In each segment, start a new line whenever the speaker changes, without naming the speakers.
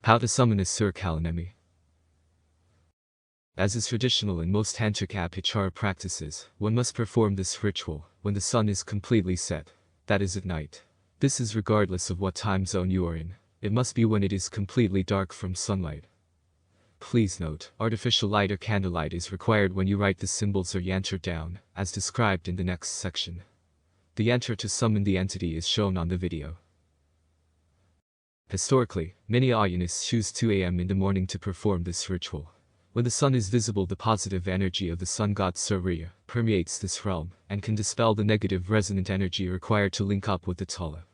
How to summon Asura Kalanemi. As is traditional in most tantric apachara practices, one must perform this ritual when the sun is completely set, that is at night. This is regardless of what time zone you are in. It must be when it is completely dark from sunlight. Please note, artificial light or candlelight is required when you write the symbols or yantra down, as described in the next section. The yantra to summon the entity is shown on the video. Historically, many Aaiyanists choose 2 a.m. in the morning to perform this ritual. When the sun is visible, the positive energy of the sun god Surya permeates this realm and can dispel the negative resonant energy required to link up with the Tala.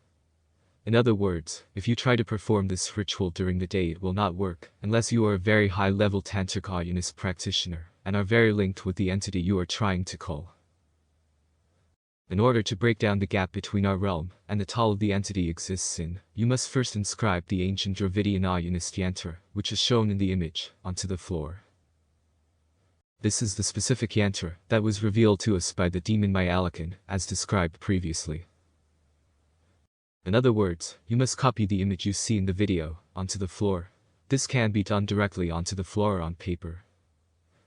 In other words, if you try to perform this ritual during the day, it will not work unless you are a very high-level tantric Aaiyyanist practitioner and are very linked with the entity you are trying to call. In order to break down the gap between our realm and the Tala the entity exists in, you must first inscribe the ancient Dravidian Aaiyyanist yantra, which is shown in the image, onto the floor. This is the specific yantra that was revealed to us by the demon Mayalakan, as described previously. In other words, you must copy the image you see in the video onto the floor. This can be done directly onto the floor or on paper.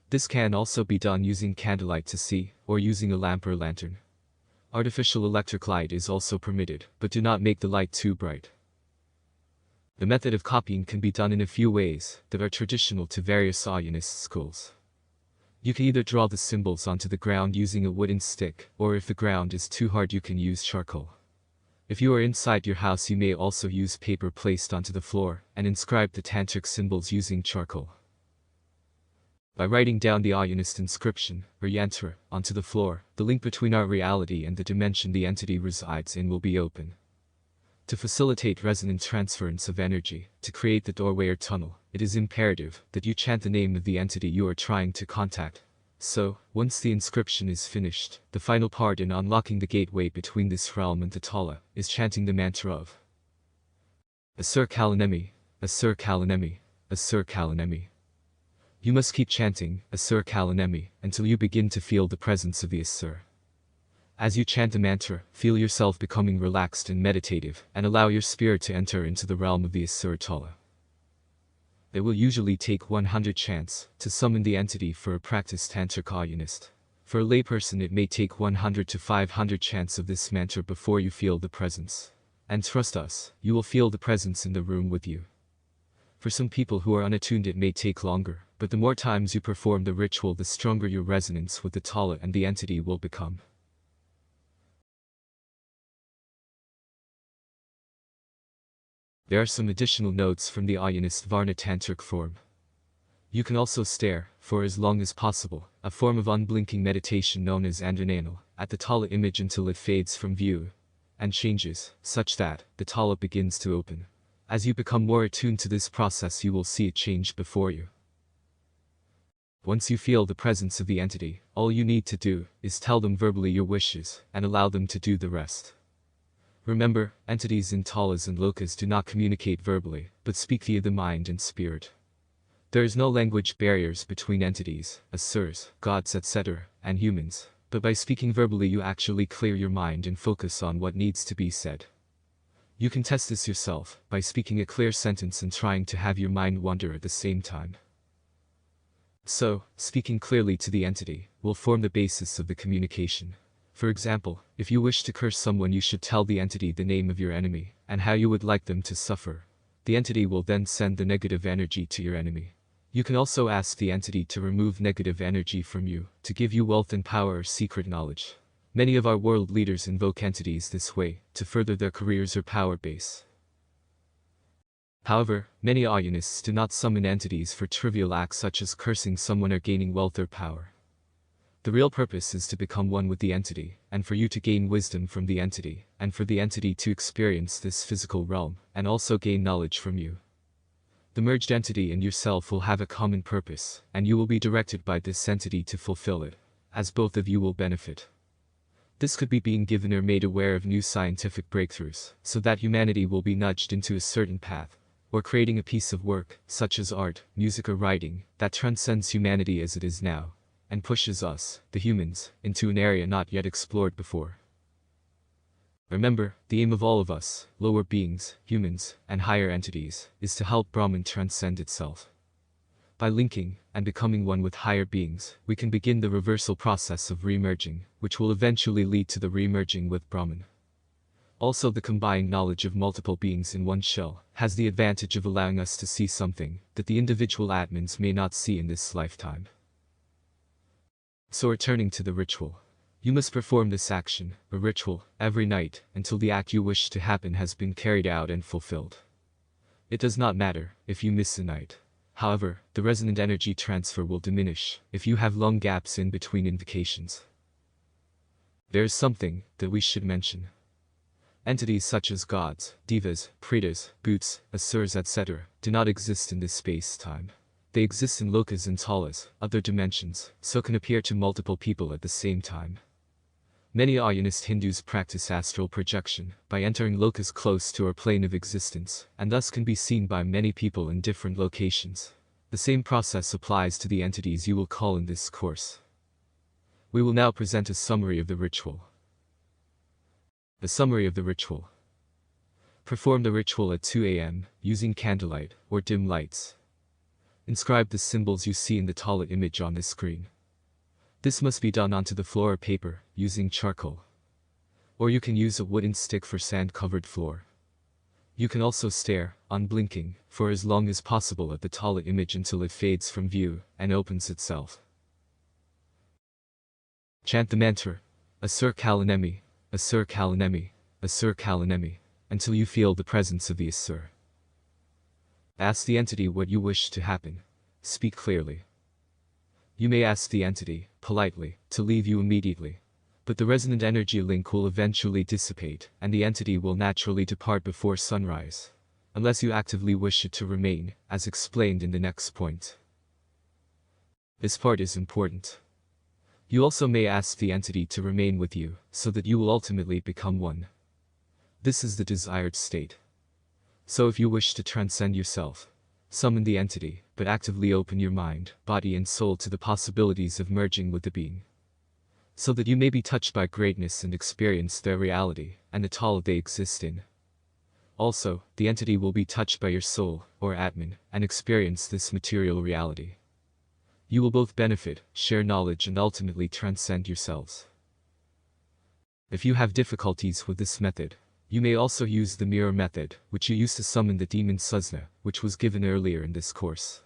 This can also be done using candlelight to see, or using a lamp or lantern. Artificial electric light is also permitted, but do not make the light too bright. The method of copying can be done in a few ways that are traditional to various Aaiyyanist schools. You can either draw the symbols onto the ground using a wooden stick, or if the ground is too hard you can use charcoal. If you are inside your house, you may also use paper placed onto the floor and inscribe the tantric symbols using charcoal. By writing down the Aaiyyanist inscription, or yantra, onto the floor, the link between our reality and the dimension the entity resides in will be open. To facilitate resonant transference of energy, to create the doorway or tunnel, it is imperative that you chant the name of the entity you are trying to contact. So, once the inscription is finished, the final part in unlocking the gateway between this realm and the Tala is chanting the mantra of Asura Kalanemi, Asura Kalanemi, Asura Kalanemi. You must keep chanting Asura Kalanemi until you begin to feel the presence of the Asura. As you chant the mantra, feel yourself becoming relaxed and meditative, and allow your spirit to enter into the realm of the Asura Tala. It will usually take 100 chants to summon the entity for a practiced tantric Aaiyyanist. For a layperson, it may take 100 to 500 chants of this mantra before you feel the presence. And trust us, you will feel the presence in the room with you. For some people who are unattuned, it may take longer, but the more times you perform the ritual, the stronger your resonance with the Tala and the entity will become. There are some additional notes from the Aaiyyanist Varna Tantric form. You can also stare, for as long as possible, a form of unblinking meditation known as Andrananal, at the Tala image until it fades from view and changes, such that the Tala begins to open. As you become more attuned to this process, you will see it change before you. Once you feel the presence of the entity, all you need to do is tell them verbally your wishes and allow them to do the rest. Remember, entities in Talas and Lokas do not communicate verbally, but speak via the mind and spirit. There is no language barriers between entities, asuras, gods, etc., and humans, but by speaking verbally you actually clear your mind and focus on what needs to be said. You can test this yourself by speaking a clear sentence and trying to have your mind wander at the same time. So, speaking clearly to the entity will form the basis of the communication. For example, if you wish to curse someone, you should tell the entity the name of your enemy and how you would like them to suffer. The entity will then send the negative energy to your enemy. You can also ask the entity to remove negative energy from you, to give you wealth and power or secret knowledge. Many of our world leaders invoke entities this way, to further their careers or power base. However, many Aaiyanists do not summon entities for trivial acts such as cursing someone or gaining wealth or power. The real purpose is to become one with the entity, and for you to gain wisdom from the entity, and for the entity to experience this physical realm, and also gain knowledge from you. The merged entity and yourself will have a common purpose, and you will be directed by this entity to fulfill it, as both of you will benefit. This could be being given or made aware of new scientific breakthroughs, so that humanity will be nudged into a certain path, or creating a piece of work, such as art, music or writing, that transcends humanity as it is now, and pushes us, the humans, into an area not yet explored before. Remember, the aim of all of us, lower beings, humans, and higher entities, is to help Brahman transcend itself. By linking and becoming one with higher beings, we can begin the reversal process of re-merging, which will eventually lead to the re-merging with Brahman. Also, the combined knowledge of multiple beings in one shell has the advantage of allowing us to see something that the individual Atmans may not see in this lifetime. So returning to the ritual. You must perform this action, a ritual, every night, until the act you wish to happen has been carried out and fulfilled. It does not matter if you miss a night. However, the resonant energy transfer will diminish if you have long gaps in between invocations. There is something that we should mention. Entities such as gods, devas, pretas, bhoots, asuras, etc. do not exist in this space-time. They exist in lokas and talas, other dimensions, so can appear to multiple people at the same time. Many Aaiyyanist Hindus practice astral projection by entering lokas close to our plane of existence, and thus can be seen by many people in different locations. The same process applies to the entities you will call in this course. We will now present a summary of the ritual. The summary of the ritual. Perform the ritual at 2 a.m. using candlelight or dim lights. Inscribe the symbols you see in the Tala image on this screen. This must be done onto the floor or paper, using charcoal. Or you can use a wooden stick for sand-covered floor. You can also stare, unblinking, for as long as possible at the Tala image until it fades from view and opens itself. Chant the mantra, Asura Kalanemi, Asura Kalanemi, Asura Kalanemi, until you feel the presence of the Asura. Ask the entity what you wish to happen. Speak clearly. You may ask the entity, politely, to leave you immediately. But the resonant energy link will eventually dissipate, and the entity will naturally depart before sunrise. Unless you actively wish it to remain, as explained in the next point. This part is important. You also may ask the entity to remain with you, so that you will ultimately become one. This is the desired state. So if you wish to transcend yourself, summon the entity, but actively open your mind, body and soul to the possibilities of merging with the being. So that you may be touched by greatness and experience their reality, and the Tala they exist in. Also, the entity will be touched by your soul, or Atman, and experience this material reality. You will both benefit, share knowledge and ultimately transcend yourselves. If you have difficulties with this method, you may also use the mirror method, which you use to summon the demon Susna, which was given earlier in this course.